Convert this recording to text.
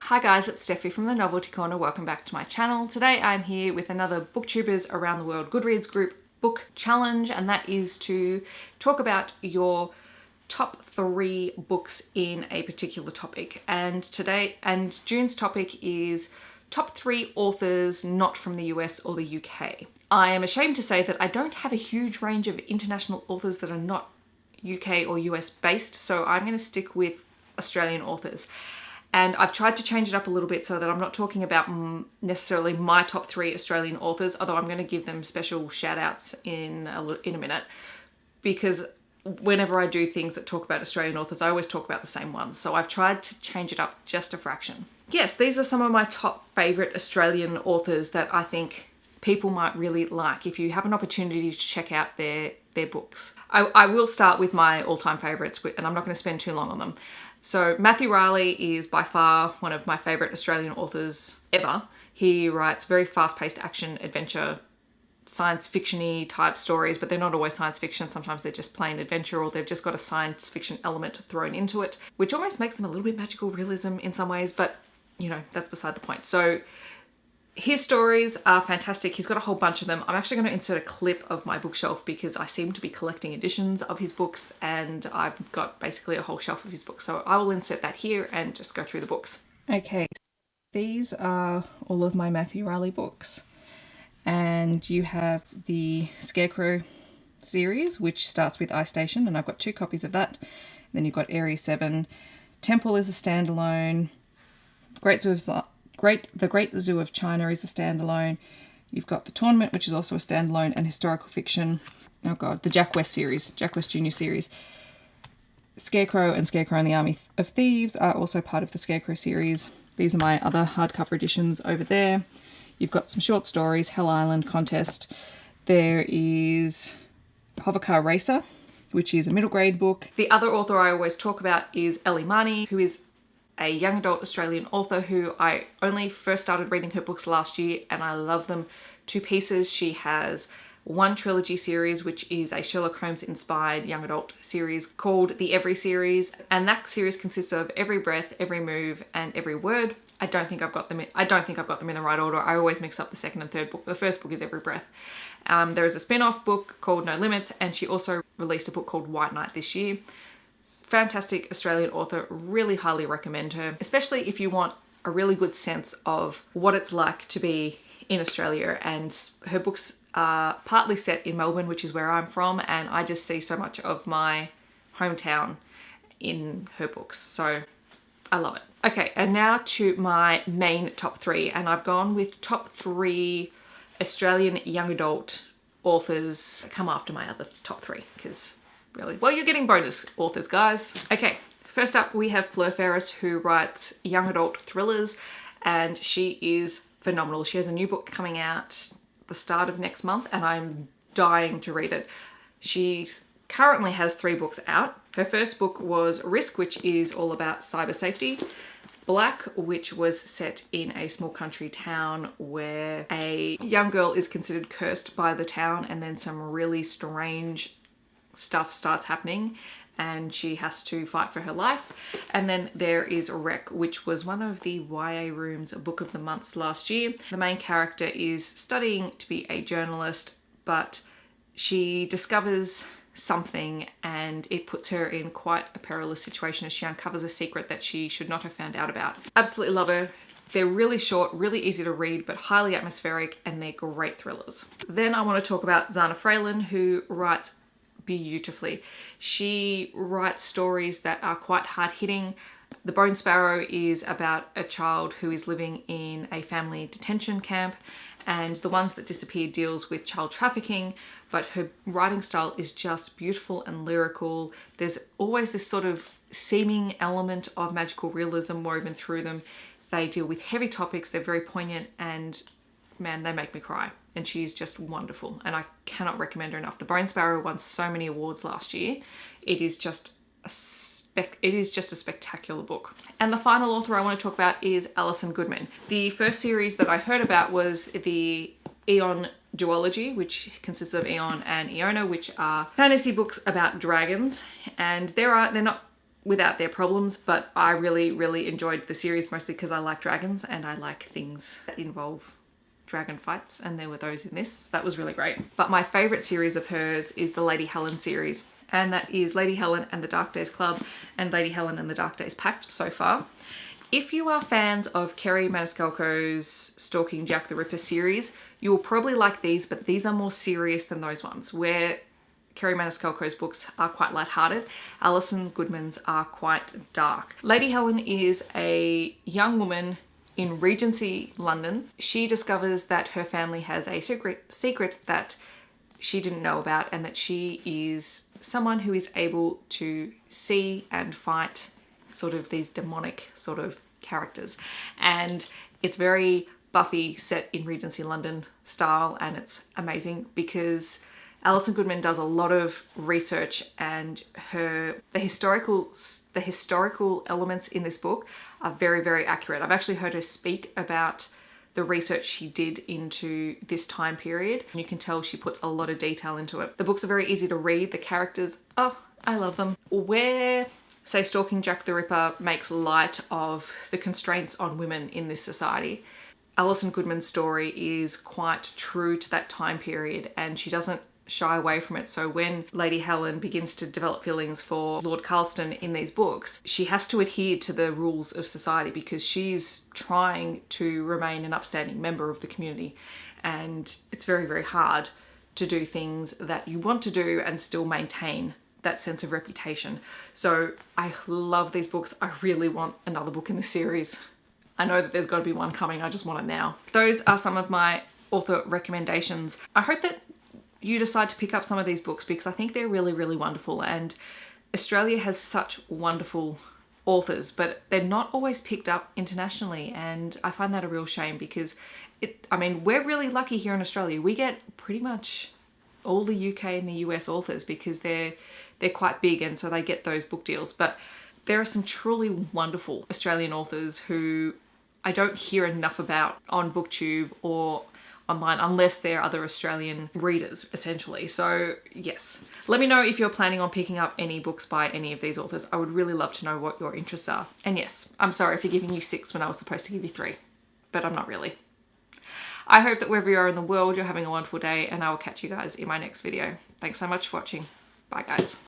Hi guys, it's Steffi from the Novelty Corner. Welcome back to my channel. Today I'm here with another Booktubers Around the World GoodReads group book challenge, and that is to talk about your top 3 books in a particular topic. And June's topic is top 3 authors not from the US or the UK. I am ashamed to say that I don't have a huge range of international authors that are not UK or US based, so I'm going to stick with Australian authors. And I've tried to change it up a little bit so that I'm not talking about necessarily my top 3 Australian authors, although I'm going to give them special shout outs in a minute, because whenever I do things that talk about Australian authors, I always talk about the same ones. So I've tried to change it up just a fraction. Yes, these are some of my top favourite Australian authors that I think people might really like if you have an opportunity to check out their books. I will start with my all-time favourites, and I'm not going to spend too long on them. So Matthew Riley is by far one of my favourite Australian authors ever. He writes very fast-paced action, adventure, science fiction-y type stories, but they're not always science fiction. Sometimes they're just plain adventure, or they've just got a science fiction element thrown into it, which almost makes them a little bit magical realism in some ways, but you know, that's beside the point. So his stories are fantastic. He's got a whole bunch of them. I'm actually going to insert a clip of my bookshelf because I seem to be collecting editions of his books, and I've got basically a whole shelf of his books. So I will insert that here and just go through the books. Okay, these are all of my Matthew Riley books. And you have the Scarecrow series, which starts with Ice Station, and I've got 2 copies of that. And then you've got Area 7. Temple is a standalone. The Great Zoo of China is a standalone. You've got The Tournament, which is also a standalone, and historical fiction. Oh god, the Jack West series, Jack West Jr. series. Scarecrow and Scarecrow and the Army of Thieves are also part of the Scarecrow series. These are my other hardcover editions over there. You've got some short stories, Hell Island, Contest. There is Hovercar Racer, which is a middle grade book. The other author I always talk about is Ellie Marnie, who is a young adult Australian author who I only first started reading her books last year, and I love them to pieces. She has one trilogy series, which is a Sherlock Holmes inspired young adult series called the Every series, and that series consists of Every Breath, Every Move, and Every Word. I don't think I've got them in the right order. I always mix up the second and third book. The first book is Every Breath. There is a spin-off book called No Limits, and she also released a book called White Knight this year. Fantastic Australian author, really highly recommend her, especially if you want a really good sense of what it's like to be in Australia. And her books are partly set in Melbourne, which is where I'm from, and I just see so much of my hometown in her books, so I love it. Okay, and now to my main top 3, and I've gone with top 3 Australian young adult authors. Come after my other top 3, because really, well, you're getting bonus authors, guys. Okay, first up we have Fleur Ferris, who writes young adult thrillers, and she is phenomenal. She has a new book coming out the start of next month, and I'm dying to read it. She currently has 3 books out. Her first book was Risk, which is all about cyber safety. Black, which was set in a small country town where a young girl is considered cursed by the town, and then some really strange stuff starts happening and she has to fight for her life. And then there is Wreck, which was one of the YA Room's Book of the Months last year. The main character is studying to be a journalist, but she discovers something and it puts her in quite a perilous situation as she uncovers a secret that she should not have found out about. Absolutely love her. They're really short, really easy to read, but highly atmospheric, and they're great thrillers. Then I want to talk about Zana Fralin, who writes beautifully. She writes stories that are quite hard-hitting. The Bone Sparrow is about a child who is living in a family detention camp, and The Ones That Disappear deals with child trafficking, but her writing style is just beautiful and lyrical. There's always this sort of seeming element of magical realism woven through them. They deal with heavy topics, they're very poignant, and man, they make me cry. And she's just wonderful, and I cannot recommend her enough. The Bone Sparrow won so many awards last year. It is just a spectacular book. And the final author I want to talk about is Alison Goodman. The first series that I heard about was the Eon duology, which consists of Eon and Iona, which are fantasy books about dragons. And they're not without their problems, but I really enjoyed the series, mostly because I like dragons and I like things that involve dragon fights, and there were those in this. That was really great. But my favorite series of hers is the Lady Helen series, and that is Lady Helen and the Dark Days Club and Lady Helen and the Dark Days Pact so far. If you are fans of Kerry Maniscalco's Stalking Jack the Ripper series, you will probably like these, but these are more serious than those ones. Where Kerry Maniscalco's books are quite lighthearted, Alison Goodman's are quite dark. Lady Helen is a young woman in Regency, London. She discovers that her family has a secret that she didn't know about, and that she is someone who is able to see and fight sort of these demonic sort of characters. And it's very Buffy set in Regency London style, and it's amazing because Alison Goodman does a lot of research, and the historical elements in this book are very accurate. I've actually heard her speak about the research she did into this time period. You can tell she puts a lot of detail into it. The books are very easy to read. The characters, oh, I love them. Where, say, Stalking Jack the Ripper makes light of the constraints on women in this society, Alison Goodman's story is quite true to that time period, and she doesn't shy away from it. So when Lady Helen begins to develop feelings for Lord Carlston in these books, she has to adhere to the rules of society because she's trying to remain an upstanding member of the community. And it's very hard to do things that you want to do and still maintain that sense of reputation. So I love these books. I really want another book in the series. I know that there's got to be one coming. I just want it now. Those are some of my author recommendations. I hope that you decide to pick up some of these books because I think they're really wonderful, and Australia has such wonderful authors, but they're not always picked up internationally, and I find that a real shame because I mean, we're really lucky here in Australia. We get pretty much all the UK and the US authors because they're quite big, and so they get those book deals. But there are some truly wonderful Australian authors who I don't hear enough about on Booktube or online unless they're other Australian readers, essentially. So yes, let me know if you're planning on picking up any books by any of these authors. I would really love to know what your interests are. And yes, I'm sorry for giving you 6 when I was supposed to give you 3, but I'm not really. I hope that wherever you are in the world, you're having a wonderful day, and I will catch you guys in my next video. Thanks so much for watching. Bye guys.